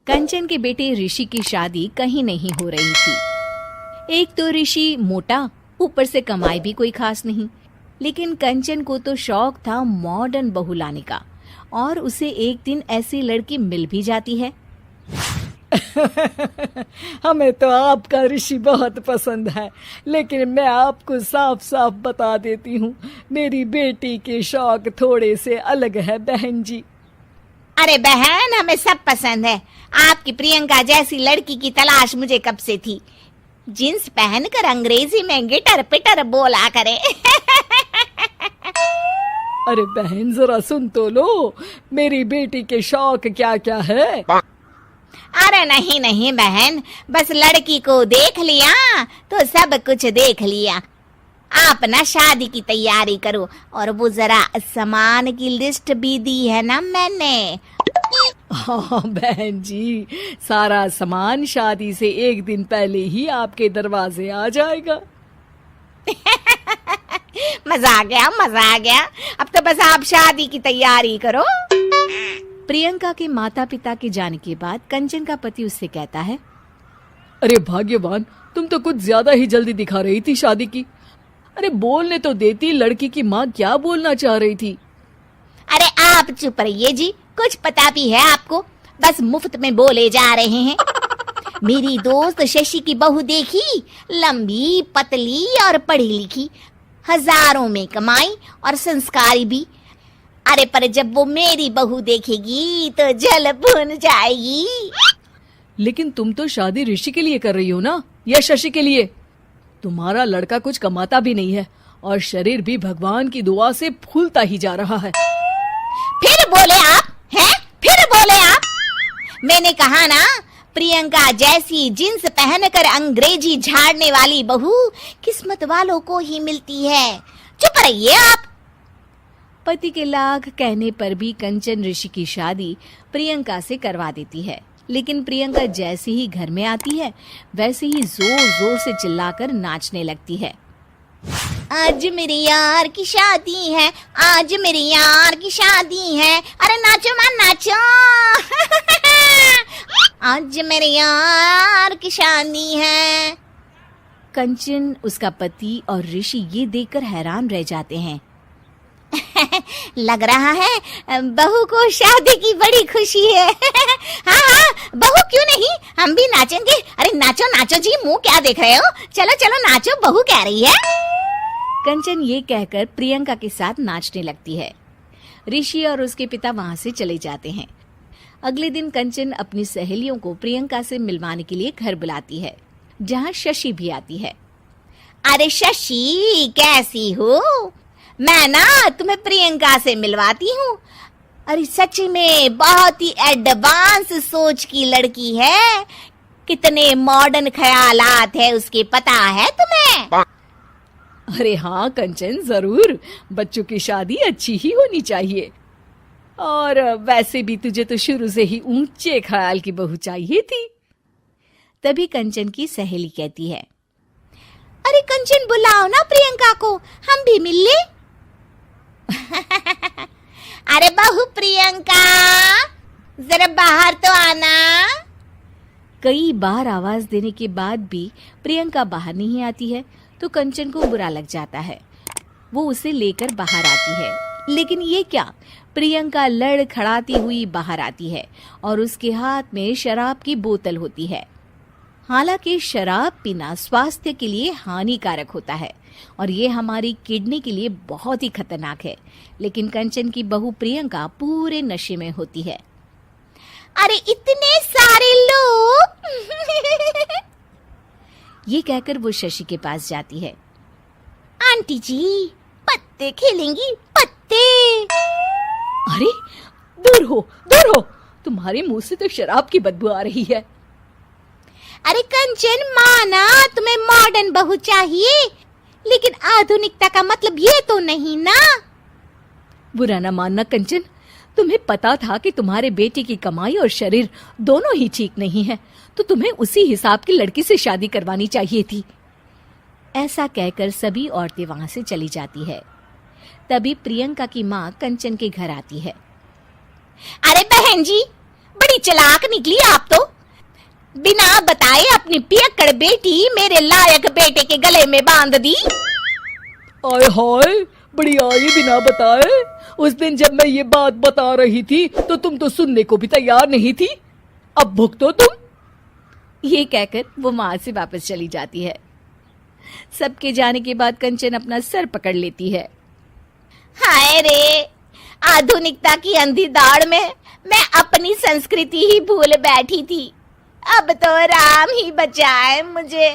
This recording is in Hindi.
कंचन के बेटे ऋषि की शादी कहीं नहीं हो रही थी। एक तो ऋषि मोटा, ऊपर से कमाई भी कोई खास नहीं। लेकिन कंचन को तो शौक था मॉडर्न बहू लाने का, और उसे एक दिन ऐसी लड़की मिल भी जाती है। हमें तो आपका ऋषि बहुत पसंद है, लेकिन मैं आपको साफ साफ बता देती हूँ, मेरी बेटी के शौक थोड़े से अलग है बहन जी। अरे बहन, हमें सब पसंद है। आपकी प्रियंका जैसी लड़की की तलाश मुझे कब से थी। जींस पहनकर अंग्रेजी में गिटर पिटर बोला करे। अरे बहन, जरा सुन तो लो, मेरी बेटी के शौक क्या क्या है। अरे नहीं नहीं बहन, बस लड़की को देख लिया तो सब कुछ देख लिया। आप ना शादी की तैयारी करो, और वो जरा सामान की लिस्ट भी दी है ना मैंने। हाँ बहन जी, सारा सामान शादी से एक दिन पहले ही आपके दरवाजे आ जाएगा। मजा आ गया, मजा आ गया। अब तो बस आप शादी की तैयारी करो। प्रियंका के माता पिता के जाने के बाद कंचन का पति उससे कहता है, अरे भाग्यवान, तुम तो कुछ ज्यादा ही जल्दी दिखा रही थी शादी की। अरे बोलने तो देती, लड़की की माँ क्या बोलना चाह रही थी। अरे आप चुप रहिए जी, कुछ पता भी है आपको, बस मुफ्त में बोले जा रहे हैं। मेरी दोस्त शशि की बहू देखी, लंबी पतली और पढ़ी लिखी, हजारों में कमाई और संस्कारी भी। अरे पर जब वो मेरी बहू देखेगी तो जल भुन जाएगी। लेकिन तुम तो शादी ऋषि के लिए कर रही हो ना, या शशि के लिए? तुम्हारा लड़का कुछ कमाता भी नहीं है, और शरीर भी भगवान की दुआ से फूलता ही जा रहा है। फिर बोले आप हैं? फिर बोले आप? मैंने कहा ना, प्रियंका जैसी जींस पहनकर अंग्रेजी झाड़ने वाली बहू किस्मत वालों को ही मिलती है। चुप रहिए आप। पति के लाख कहने पर भी कंचन ऋषि की शादी प्रियंका से करवा देती है। लेकिन प्रियंका जैसे ही घर में आती है, वैसे ही जोर जोर से चिल्लाकर नाचने लगती है। आज मेरे यार की शादी है, आज मेरे यार की शादी है। अरे नाचो मां नाचो। आज मेरे यार की शादी है। कंचन, उसका पति और ऋषि ये देखकर हैरान रह जाते हैं। लग रहा है बहू को शादी की बड़ी खुशी है। हाँ हाँ, बहू क्यों नहीं, हम भी नाचेंगे। अरे नाचो नाचो जी, मुंह क्या देख रहे हो, चलो चलो नाचो, बहू कह रही है। कंचन ये कहकर प्रियंका के साथ नाचने लगती है। ऋषि और उसके पिता वहां से चले जाते हैं। अगले दिन कंचन अपनी सहेलियों को प्रियंका से मिलवाने के लिए घर बुलाती है, जहाँ शशि भी आती है। अरे शशि, कैसी हो? मैं ना तुम्हें प्रियंका से मिलवाती हूँ। अरे सच में बहुत ही एडवांस सोच की लड़की है। कितने मॉडर्न ख्यालात है उसके, पता है तुम्हें? अरे हाँ कंचन, जरूर। बच्चों की शादी अच्छी ही होनी चाहिए, और वैसे भी तुझे तो शुरू से ही ऊंचे ख्याल की बहू चाहिए थी। तभी कंचन की सहेली कहती है, अरे कंचन, बुलाओ ना प्रियंका को, हम भी मिल ले। अरे बहू प्रियंका, जरा बाहर तो आना। कई बार आवाज देने के बाद भी प्रियंका बाहर नहीं आती है, तो कंचन को बुरा लग जाता है। वो उसे लेकर बाहर आती है, लेकिन ये क्या, प्रियंका लड़खड़ाती हुई बाहर आती है और उसके हाथ में शराब की बोतल होती है। हालांकि शराब पीना स्वास्थ्य के लिए हानिकारक होता है, और ये हमारी किडनी के लिए बहुत ही खतरनाक है। लेकिन कंचन की बहू प्रियंका पूरे नशे में होती है। अरे इतने सारे लोग। ये कहकर वो शशि के पास जाती है। आंटी जी, पत्ते खेलेंगी, पत्ते। अरे दूर हो, दूर हो, तुम्हारे मुंह से तो शराब की बदबू आ रही है। अरे कंचन, माना तुम्हें मॉडर्न बहू चाहिए, लेकिन आधुनिकता का मतलब ये तो नहीं ना। बुरा ना मानना कंचन, तुम्हें पता था कि तुम्हारे बेटे की कमाई और शरीर दोनों ही ठीक नहीं है, तो तुम्हें उसी हिसाब की लड़की से शादी करवानी चाहिए थी। ऐसा कहकर सभी औरतें वहां से चली जाती है। तभी प्रियंका की माँ कंचन के घर आती है। अरे बहन जी, बड़ी चालाक निकली आप तो। बिना बताए अपनी पियक्कड़ बेटी मेरे लायक बेटे के गले में बांध दी। आय हाय, बड़ी आई बिना बताए। उस दिन जब मैं ये बात बता रही थी तो तुम तो सुनने को भी तैयार नहीं थी। अब भुगतो तुम। ये कहकर वो वहां से वापस चली जाती है। सबके जाने के बाद कंचन अपना सर पकड़ लेती है। हाय रे, आधुनिकता की अंधी दौड़ में मैं अपनी संस्कृति ही भूल बैठी थी। अब तो राम ही बचाए मुझे।